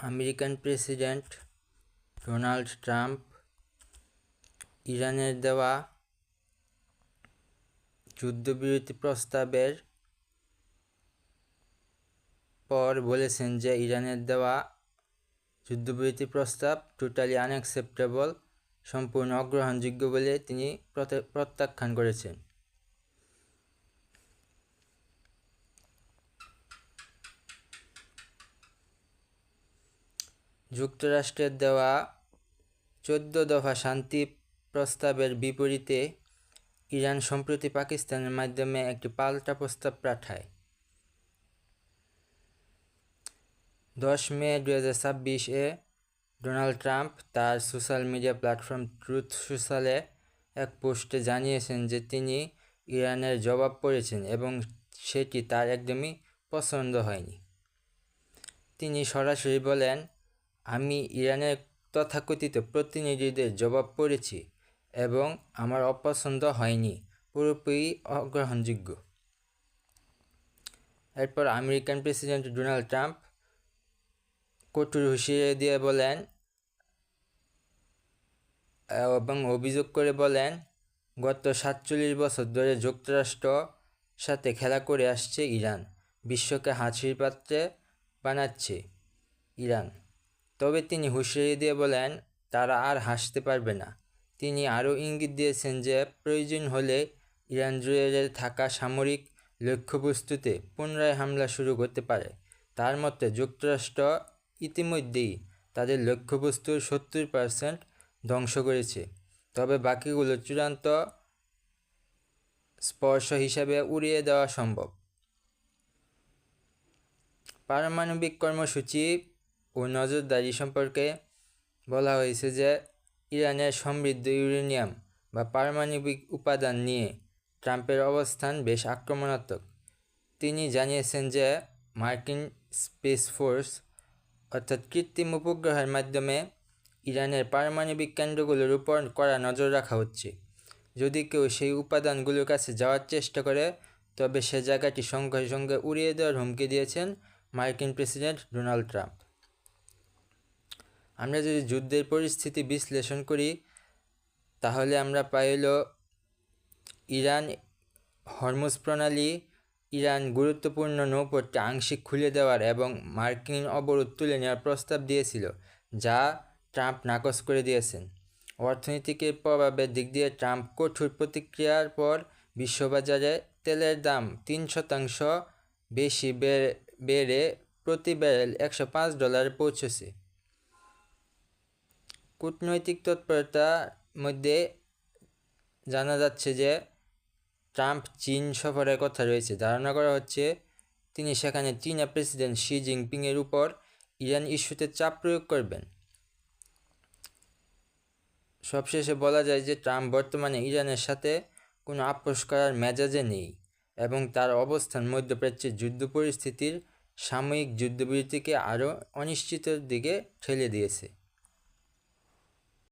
American president Donald Trump ইরানের দেওয়া যুদ্ধবিরতি প্রস্তাবের পর বলেছেন যে ইরানের দেওয়া যুদ্ধবিরতি প্রস্তাব টোটালি আনঅ্যাকসেপ্টেবল, সম্পূর্ণ অগ্রহণযোগ্য বলে তিনি প্রত্যাখ্যান করেছেন। যুক্তরাষ্ট্রের দেওয়া 14 দফা শান্তি প্রস্তাবের বিপরীতে ইরান সম্প্রতি পাকিস্তানের মাধ্যমে একটি পাল্টা প্রস্তাব পাঠায়। 10 মে 2026-এ ডোনাল্ড ট্রাম্প তার সোশ্যাল মিডিয়া প্ল্যাটফর্ম ট্রুথ সোশ্যালে এক পোস্টে জানিয়েছেন যে তিনি ইরানের জবাব পড়েছেন এবং সেটি তার একদমই পছন্দ হয়নি। তিনি সরাসরি বলেন, আমি ইরানের তথাকথিত প্রতিনিধিদের জবাব পড়েছি এবং আমার অপছন্দ হয়নি, পুরোপুরি অগ্রহণযোগ্য। এরপর আমেরিকান প্রেসিডেন্ট ডোনাল্ড ট্রাম্প কঠোর হুঁশিয়ারি দিয়ে বলেন এবং অভিযোগ করে বলেন, গত 47 বছর ধরে যুক্তরাষ্ট্র সাথে খেলা করে আসছে ইরান, বিশ্বকে হাসির পাত্রে বানাচ্ছে ইরান। তবে তিনি হুঁশিয়ারি দিয়ে বলেন তারা আর হাসতে পারবে না। তিনি আরও ইঙ্গিত দিয়েছেন যে প্রয়োজন হলে ইরান জুড়ে থাকা সামরিক লক্ষ্যবস্তুতে পুনরায় হামলা শুরু করতে পারে। তার মতে যুক্তরাষ্ট্র ইতিমধ্যেই তাদের লক্ষ্যবস্তুর 70% ধ্বংস করেছে, তবে বাকিগুলো চূড়ান্ত স্পর্শ হিসাবে উড়িয়ে দেওয়া সম্ভব। পারমাণবিক কর্মসূচি ও নজরদারি সম্পর্কে বলা হয়েছে যে ইরানের সমৃদ্ধ ইউরেনিয়াম বা পারমাণবিক উপাদান নিয়ে ট্রাম্পের অবস্থান বেশ আক্রমণাত্মক। তিনি জানিয়েছেন যে মার্কিন স্পেস ফোর্স অর্থাৎ কৃত্রিম উপগ্রহের মাধ্যমে ইরানের পারমাণবিক কেন্দ্রগুলোর উপর কড়া নজর রাখা হচ্ছে। যদি কেউ সেই উপাদানগুলোর কাছে যাওয়ার চেষ্টা করে তবে সে জায়গাটি সঙ্গে সঙ্গে উড়িয়ে দেওয়ার হুমকি দিয়েছেন মার্কিন প্রেসিডেন্ট ডোনাল্ড ট্রাম্প। আমরা যদি যুদ্ধের পরিস্থিতি বিশ্লেষণ করি তাহলে আমরা পাই ইরান হরমুজ প্রণালী, ইরান গুরুত্বপূর্ণ নৌপথটি আংশিক খুলে দেওয়ার এবং মার্কিন অবরোধ তুলে নেওয়ার প্রস্তাব দিয়েছিল, যা ট্রাম্প নাকচ করে দিয়েছেন। অর্থনীতির প্রভাবের দিক দিয়ে ট্রাম্প কঠোর প্রতিক্রিয়ার পর বিশ্ববাজারে তেলের দাম 3% বেশি বেড়ে প্রতি ব্যারেল $105 পৌঁছেছে। কূটনৈতিক তৎপরতার মধ্যে জানা যাচ্ছে যে ট্রাম্প চীন সফরের কথা রয়েছে। ধারণা করা হচ্ছে তিনি সেখানে চীনা প্রেসিডেন্ট শি জিনপিংয়ের উপর ইরান ইস্যুতে চাপ প্রয়োগ করবেন। সবশেষে বলা যায় যে ট্রাম্প বর্তমানে ইরানের সাথে কোনো আপোষ করার মেজাজে নেই এবং তার অবস্থান মধ্যপ্রাচ্যের যুদ্ধ পরিস্থিতির সাময়িক যুদ্ধবিরতিকে আরও অনিশ্চিতের দিকে ঠেলে দিয়েছে।